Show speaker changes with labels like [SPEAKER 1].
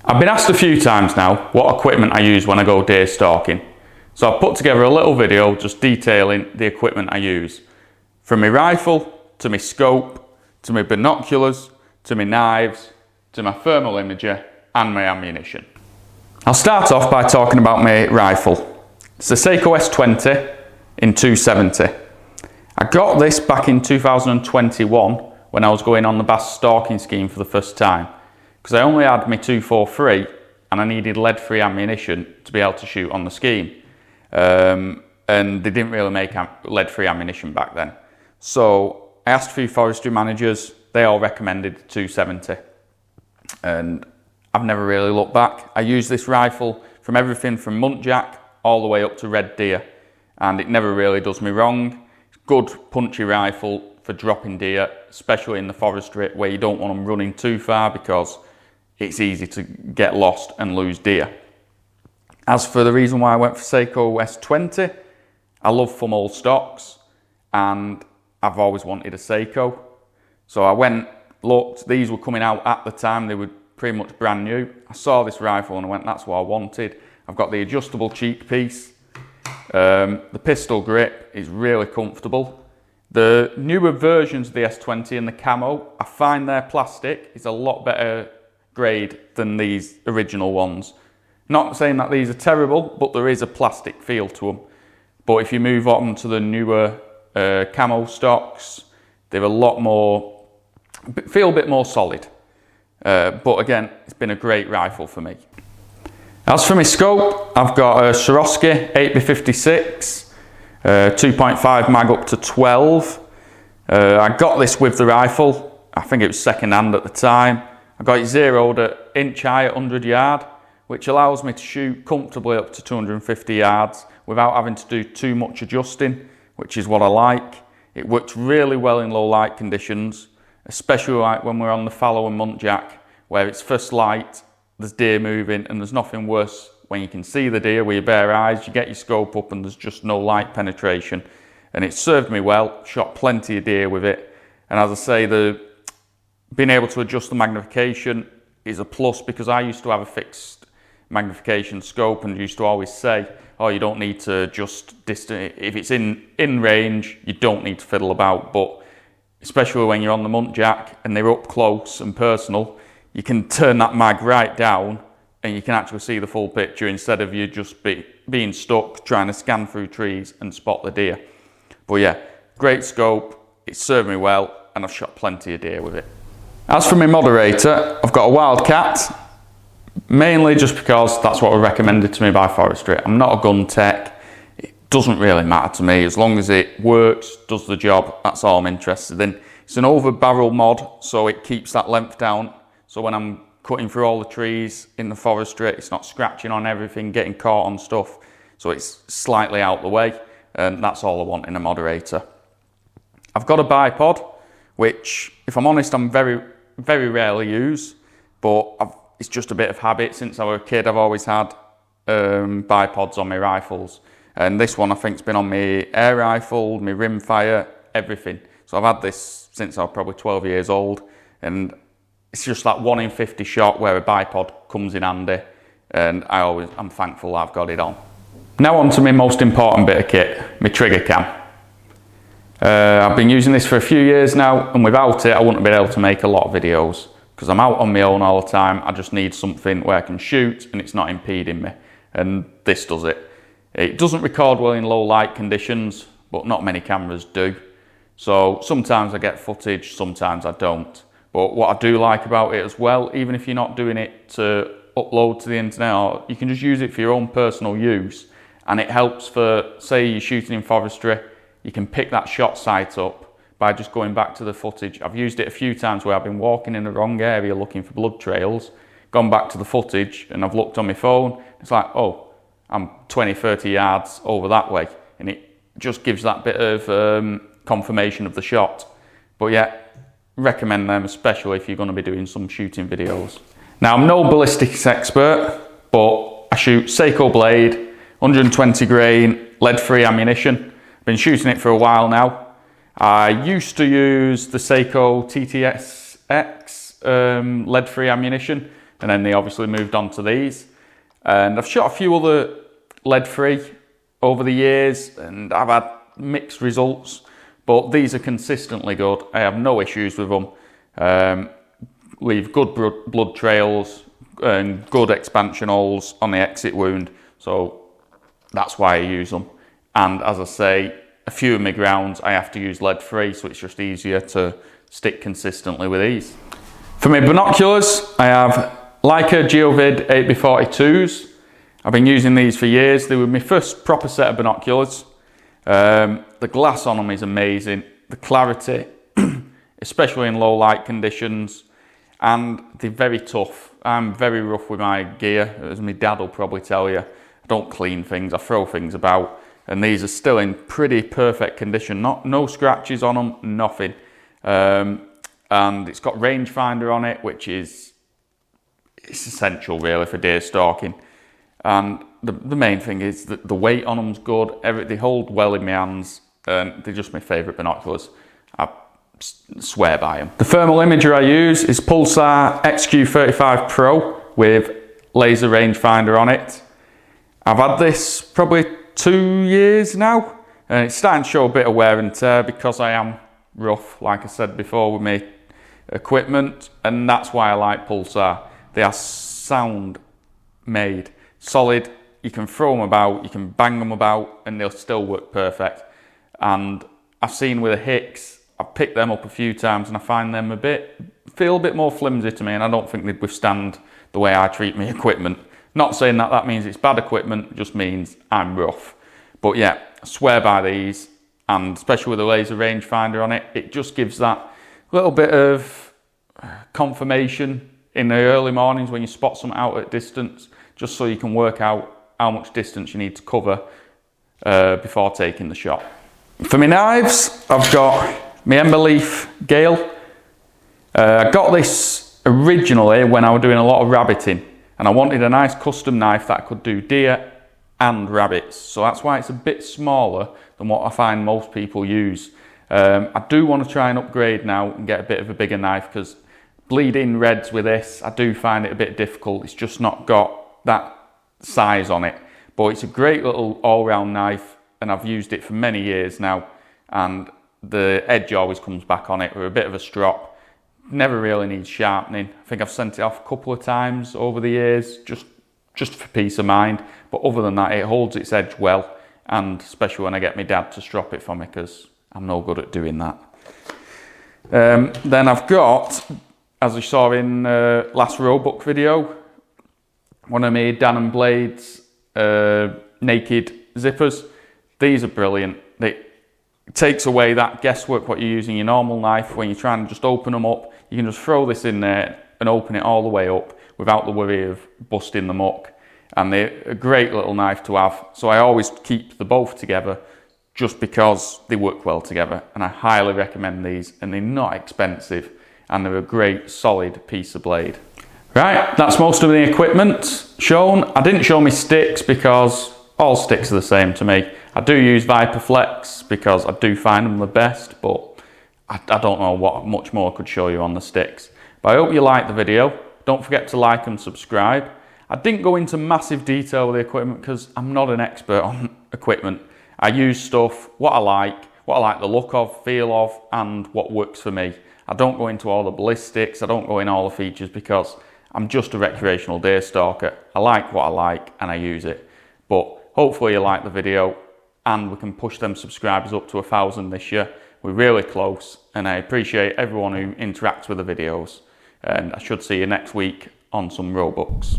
[SPEAKER 1] I've been asked a few times now what equipment I use when I go deer stalking. So I've put together a little video just detailing the equipment I use. From my rifle, to my scope, to my binoculars, to my knives, to my thermal imager and my ammunition. I'll start off by talking about my rifle. It's the SAKO S20 in 270. I got this back in 2021 when I was going on the bass stalking scheme for the first time, because I only had my 243 and I needed lead-free ammunition to be able to shoot on the scheme. And they didn't really make lead-free ammunition back then. So I asked a few forestry managers, they all recommended the 270. And I've never really looked back. I use this rifle from everything from muntjac all the way up to red deer, and it never really does me wrong. It's a good punchy rifle for dropping deer, especially in the forestry where you don't want them running too far because it's easy to get lost and lose deer. As for the reason why I went for SAKO S20, I love full stocks and I've always wanted a SAKO. So I went, looked, these were coming out at the time, they were pretty much brand new. I saw this rifle and I went, that's what I wanted. I've got the adjustable cheek piece. The pistol grip is really comfortable. The newer versions of the S20 and the camo, I find their plastic is a lot better grade than these original ones. Not saying that these are terrible, but there is a plastic feel to them. But if you move on to the newer camo stocks, they're a lot more, feel a bit more solid. But again, it's been a great rifle for me. As for my scope, I've got a Swarovski 8x56, 2.5 mag up to 12. I got this with the rifle. I think it was second hand at the time. I got it zeroed at inch high at 100 yard, which allows me to shoot comfortably up to 250 yards without having to do too much adjusting, which is what I like. It works really well in low light conditions, especially like when we're on the fallow and muntjac, where it's first light, there's deer moving, and there's nothing worse when you can see the deer with your bare eyes, you get your scope up and there's just no light penetration. And it served me well, shot plenty of deer with it. And as I say, being able to adjust the magnification is a plus, because I used to have a fixed magnification scope and used to always say, oh, you don't need to adjust distance. If it's in range, you don't need to fiddle about. But especially when you're on the muntjac and they're up close and personal, you can turn that mag right down and you can actually see the full picture instead of you just being stuck trying to scan through trees and spot the deer. But yeah, great scope, it served me well and I've shot plenty of deer with it. As for my moderator, I've got a Wildcat, mainly just because that's what was recommended to me by forestry. I'm not a gun tech, it doesn't really matter to me, as long as it works, does the job, that's all I'm interested in. It's an over barrel mod, so it keeps that length down, so when I'm cutting through all the trees in the forestry, it's not scratching on everything, getting caught on stuff, so it's slightly out the way, and that's all I want in a moderator. I've got a bipod, which, if I'm honest, I'm very rarely use, but it's just a bit of habit. Since I was a kid, I've always had bipods on my rifles, and this one I think's been on my air rifle, my rimfire, everything. So I've had this since I was probably 12 years old, and it's just that 1 in 50 shot where a bipod comes in handy, and I'm thankful I've got it on. Now on to my most important bit of kit, my trigger cam. I've been using this for a few years now, and without it I wouldn't have been able to make a lot of videos, because I'm out on my own all the time. I just need something where I can shoot and it's not impeding me, and this does it. It doesn't record well in low light conditions, but not many cameras do. So sometimes I get footage, sometimes I don't. But what I do like about it as well, even if you're not doing it to upload to the internet, or you can just use it for your own personal use, and it helps for, say you're shooting in forestry, you can pick that shot site up by just going back to the footage. I've used it a few times where I've been walking in the wrong area looking for blood trails, gone back to the footage and I've looked on my phone, it's like, oh, I'm 20-30 yards over that way, and it just gives that bit of confirmation of the shot. But yeah, recommend them, especially if you're going to be doing some shooting videos. Now, I'm no ballistics expert, but I shoot SAKO blade, 120 grain, lead-free ammunition. I've been shooting it for a while now. I used to use the SAKO TTSX lead-free ammunition, and then they obviously moved on to these. And I've shot a few other lead-free over the years, and I've had mixed results, but these are consistently good. I have no issues with them. Leave good blood trails and good expansion holes on the exit wound, so that's why I use them. And as I say, a few of my grounds I have to use lead-free, so it's just easier to stick consistently with these. For my binoculars, I have LEICA GEOVID 8x42s. I've been using these for years. They were my first proper set of binoculars. The glass on them is amazing. The clarity, especially in low light conditions, and they're very tough. I'm very rough with my gear, as my dad will probably tell you. I don't clean things, I throw things about, and these are still in pretty perfect condition. No scratches on them, nothing. And it's got rangefinder on it, which is essential really for deer stalking. And the main thing is that the weight on them's good. They hold well in my hands, and they're just my favourite binoculars. I swear by them. The thermal imager I use is Pulsar XQ35 Pro with laser rangefinder on it. I've had this probably 2 years now, and it's starting to show a bit of wear and tear because I am rough, like I said before, with my equipment, and that's why I like Pulsar. They are sound made, solid. You can throw them about, you can bang them about, and they'll still work perfect. And I've seen with the Hicks, I've picked them up a few times, and I find them feel a bit more flimsy to me, and I don't think they'd withstand the way I treat my equipment. Not saying that means it's bad equipment, it just means I'm rough. But yeah, I swear by these, and especially with the laser rangefinder on it, it just gives that little bit of confirmation in the early mornings when you spot something out at distance, just so you can work out how much distance you need to cover before taking the shot. For my knives, I've got my Ember Leaf Cael. I got this originally when I was doing a lot of rabbiting, and I wanted a nice custom knife that could do deer and rabbits, so that's why it's a bit smaller than what I find most people use. I do want to try and upgrade now and get a bit of a bigger knife, because bleeding reds with this, I do find it a bit difficult. It's just not got that size on it, but it's a great little all-round knife, and I've used it for many years now, and the edge always comes back on it with a bit of a strop. Never really needs sharpening. I think I've sent it off a couple of times over the years, just for peace of mind, but other than that, it holds its edge well, and especially when I get my dad to strop it for me, because I'm no good at doing that. Then I've got, as you saw in last Roebuck video, one of my Danum blades, naked zippers. These are brilliant. It takes away that guesswork what you're using your normal knife. When you're trying to just open them up, you can just throw this in there and open it all the way up without the worry of busting the muck. And they're a great little knife to have. So I always keep the both together just because they work well together. And I highly recommend these, and they're not expensive, and they're a great solid piece of blade. Right, that's most of the equipment shown. I didn't show me sticks because all sticks are the same to me. I do use Viperflex because I do find them the best, but I don't know what much more I could show you on the sticks. But I hope you liked the video. Don't forget to like and subscribe. I didn't go into massive detail with the equipment because I'm not an expert on equipment. I use stuff, what I like the look of, feel of, and what works for me. I don't go into all the ballistics, I don't go in all the features, because I'm just a recreational deer stalker. I like what I like and I use it. But hopefully you like the video, and we can push them subscribers up to 1,000 this year. We're really close, and I appreciate everyone who interacts with the videos. And I should see you next week on some Roebucks.